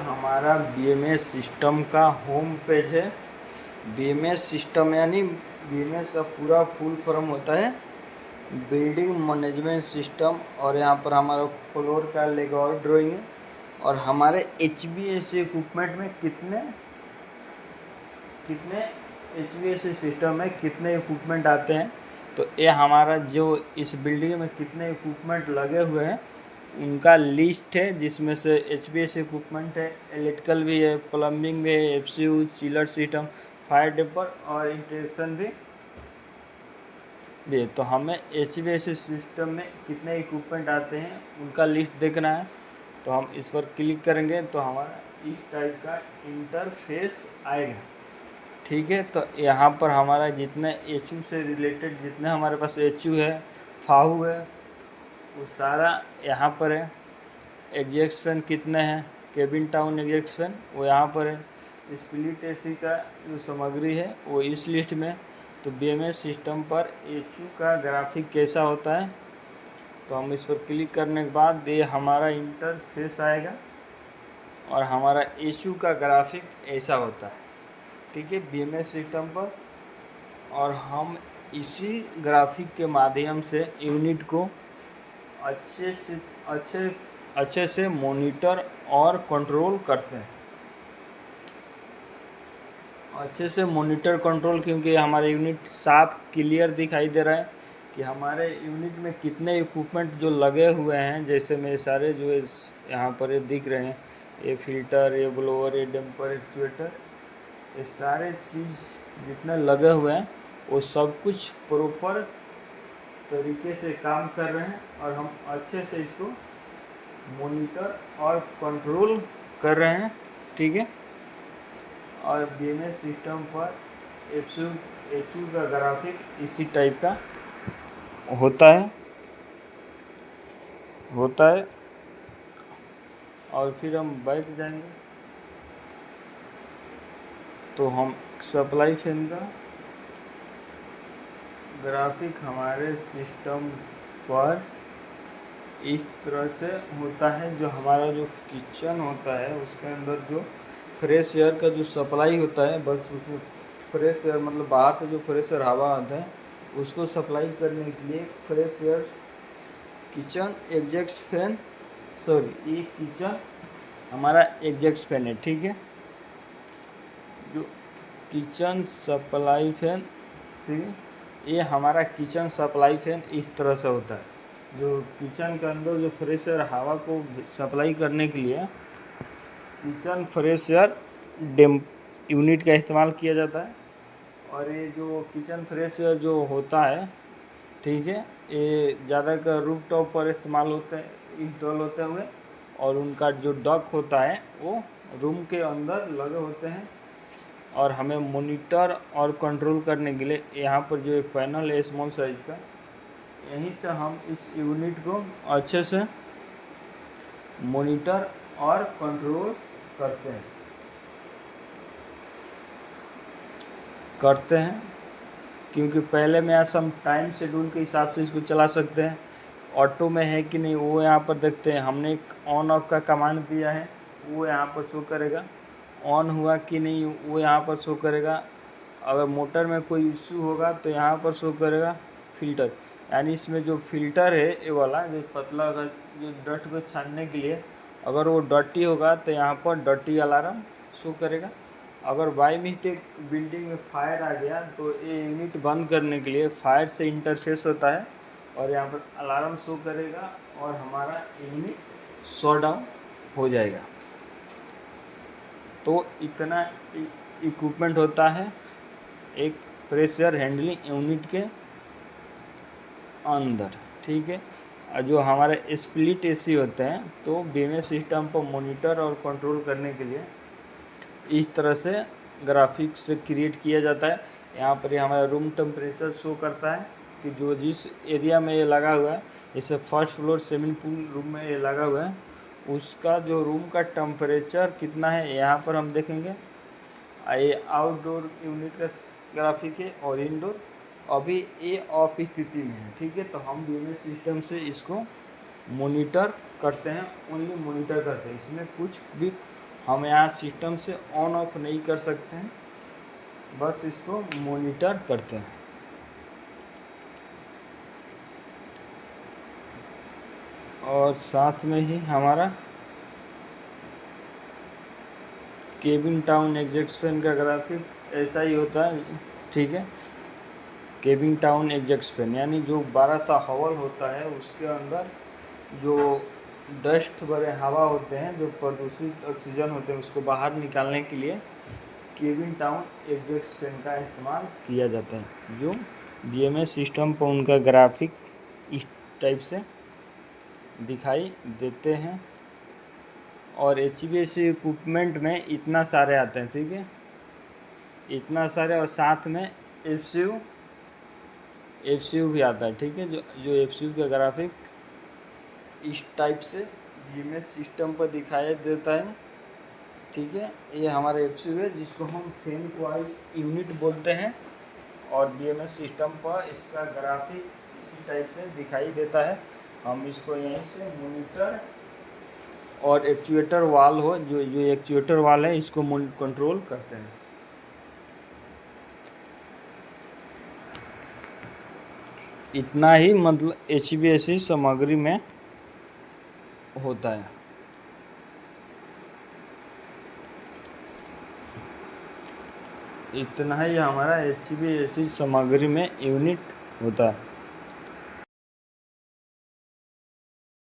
हमारा BMS system का home page है। बीएमएस सिस्टम यानी बीएमएस का पूरा फुल फॉर्म होता है बिल्डिंग मैनेजमेंट सिस्टम। और यहाँ पर हमारा फ्लोर का लेआउट ड्राइंग है। और हमारे एचवीएसी इक्विपमेंट में कितने एचवीएसी सिस्टम में कितने इक्विपमेंट आते हैं, तो ये हमारा जो इस बिल्डिंग में कितने इक्विपमेंट लगे हुए हैं उनका लिस्ट है, जिसमें से एचवीएसी इक्विपमेंट है, इलेक्ट्रिकल भी है, प्लम्बिंग भी है, एफसीयू, चिलर सिस्टम, फायर डेपर और इंटरेक्शन भी है। तो हमें एचवीएसी सिस्टम में कितने इक्विपमेंट आते हैं उनका लिस्ट देखना है। तो हम इस पर क्लिक करेंगे तो हमारा इस टाइप का इंटरफेस आएगा। ठीक है, तो यहाँ पर हमारा जितने एचयू से रिलेटेड जितने हमारे पास एचयू है, फाहू है, वो सारा यहाँ पर है। एग्जॉस्ट फैन कितने हैं, केबिन टाउन एग्जॉस्ट फैन वो यहाँ पर है। स्प्लिट एसी का जो सामग्री है वो इस लिस्ट में। तो बीएमएस सिस्टम पर एचयू का ग्राफिक कैसा होता है, तो हम इस पर क्लिक करने के बाद ये हमारा इंटरफेस आएगा और हमारा एचयू का ग्राफिक ऐसा होता है। ठीक है, बीएमएस सिस्टम पर। और हम इसी ग्राफिक के माध्यम से यूनिट को अच्छे से मॉनिटर और कंट्रोल करते हैं। अच्छे से मॉनिटर कंट्रोल, क्योंकि हमारे यूनिट साफ क्लियर दिखाई दे रहा है कि हमारे यूनिट में कितने इक्विपमेंट जो लगे हुए हैं। जैसे में सारे जो यहाँ पर ये दिख रहे हैं, ये फिल्टर, ये ब्लोअर, ये डैम्पर, एक्चुएटर, ये सारे चीज़ जितने लगे हुए हैं वो सब कुछ प्रॉपर तरीके से काम कर रहे हैं और हम अच्छे से इसको मॉनिटर और कंट्रोल कर रहे हैं। ठीक है, और बीएमएस सिस्टम पर एचयू का ग्राफिक इसी टाइप का होता है। और फिर हम बैठ जाएंगे तो हम सप्लाई फैन का ग्राफिक हमारे सिस्टम पर इस तरह से होता है। जो हमारा जो किचन होता है उसके अंदर जो फ्रेश एयर का जो सप्लाई होता है, बस उसमें फ्रेश एयर मतलब बाहर से जो फ्रेश एयर हवा आता है उसको सप्लाई करने के लिए fresh air kitchen exhaust fan, ये किचन हमारा एग्जॉस्ट फैन है। ठीक है, जो किचन सप्लाई फैन, ठीक है, ये हमारा किचन सप्लाई फैन इस तरह से होता है। जो किचन के अंदर जो फ्रेश एयर हवा को सप्लाई करने के लिए किचन फ्रेश एयर यूनिट का इस्तेमाल किया जाता है। और ये जो किचन फ्रेश एयर जो होता है, ठीक है, ये ज़्यादातर रूफ टॉप पर इस्तेमाल होते हैं, इंस्टॉल होते हुए। और उनका जो डक होता है वो रूम के अंदर लगे होते हैं। और हमें मॉनिटर और कंट्रोल करने के लिए यहाँ पर जो पैनल है स्मॉल साइज का, यहीं से हम इस यूनिट को अच्छे से मॉनिटर और कंट्रोल करते हैं। क्योंकि पहले में ऐसा हम टाइम शेड्यूल के हिसाब से इसको चला सकते हैं। ऑटो में है कि नहीं वो यहाँ पर देखते हैं। हमने एक ऑन ऑफ का कमांड दिया है, वो यहाँ पर शो करेगा। ऑन हुआ कि नहीं वो यहाँ पर शो करेगा। अगर मोटर में कोई इश्यू होगा तो यहाँ पर शो करेगा फिल्टर, यानी इसमें जो फिल्टर है ये वाला जो पतला, अगर जो डस्ट को छानने के लिए अगर वो डर्टी होगा तो यहाँ पर डर्टी अलार्म शो करेगा। अगर बाई मिस्टेक बिल्डिंग में फायर आ गया तो ये यूनिट बंद करने के लिए फायर से इंटरफेस होता है और यहाँ पर अलार्म शो करेगा और हमारा यूनिट शट डाउन हो जाएगा। तो इतना इक्विपमेंट होता है एक प्रेशर हैंडलिंग यूनिट के अंदर। ठीक है, और जो हमारे स्प्लिट एसी होते हैं तो बीएमएस सिस्टम को मॉनिटर और कंट्रोल करने के लिए इस तरह से ग्राफिक्स क्रिएट किया जाता है। यहाँ पर ये हमारा रूम टेम्परेचर शो करता है कि जो जिस एरिया में ये लगा हुआ है, जैसे first floor swimming pool room में ये लगा हुआ है, उसका जो रूम का टेम्परेचर कितना है यहाँ पर हम देखेंगे। ये आउटडोर यूनिट का ग्राफिक है और इंडोर अभी ये ऑफ स्थिति में है। ठीक है, तो हम बीएमएस सिस्टम से इसको मॉनिटर करते हैं, ओनली मॉनिटर करते हैं, इसमें कुछ भी हम यहाँ सिस्टम से ऑन ऑफ नहीं कर सकते हैं, बस इसको मॉनिटर करते हैं। और साथ में ही हमारा केबिन टाउन एग्जॉस्ट फैन का ग्राफिक ऐसा ही होता है, ठीक है। केबिन टाउन एग्जॉस्ट फैन यानी जो बड़ा सा हॉल होता है उसके अंदर जो डस्ट भरे हवा होते हैं, जो प्रदूषित ऑक्सीजन होते हैं, उसको बाहर निकालने के लिए केबिन टाउन एग्जॉस्ट फैन का इस्तेमाल किया जाता है। जो बीएमएस सिस्टम पर उनका ग्राफिक इस टाइप से दिखाई देते हैं। और HVAC इक्विपमेंट में इतना सारे आते हैं, ठीक है, इतना सारे। और साथ में एफसीयू भी आता है, ठीक है। जो एफसीयू का ग्राफिक इस टाइप से बीएमएस सिस्टम पर दिखाई देता है, ठीक है। ये हमारा एफसीयू है जिसको हम फैन कॉइल यूनिट बोलते हैं। और बीएमएस सिस्टम पर इसका ग्राफिक इसी टाइप से दिखाई देता है। हम इसको यहीं से मॉनिटर और एक्चुएटर वाल हो, जो एक्चुएटर वाल है, इसको कंट्रोल करते हैं। इतना ही मतलब HVAC सामग्री में होता है। इतना ही हमारा HVAC सामग्री में यूनिट होता है।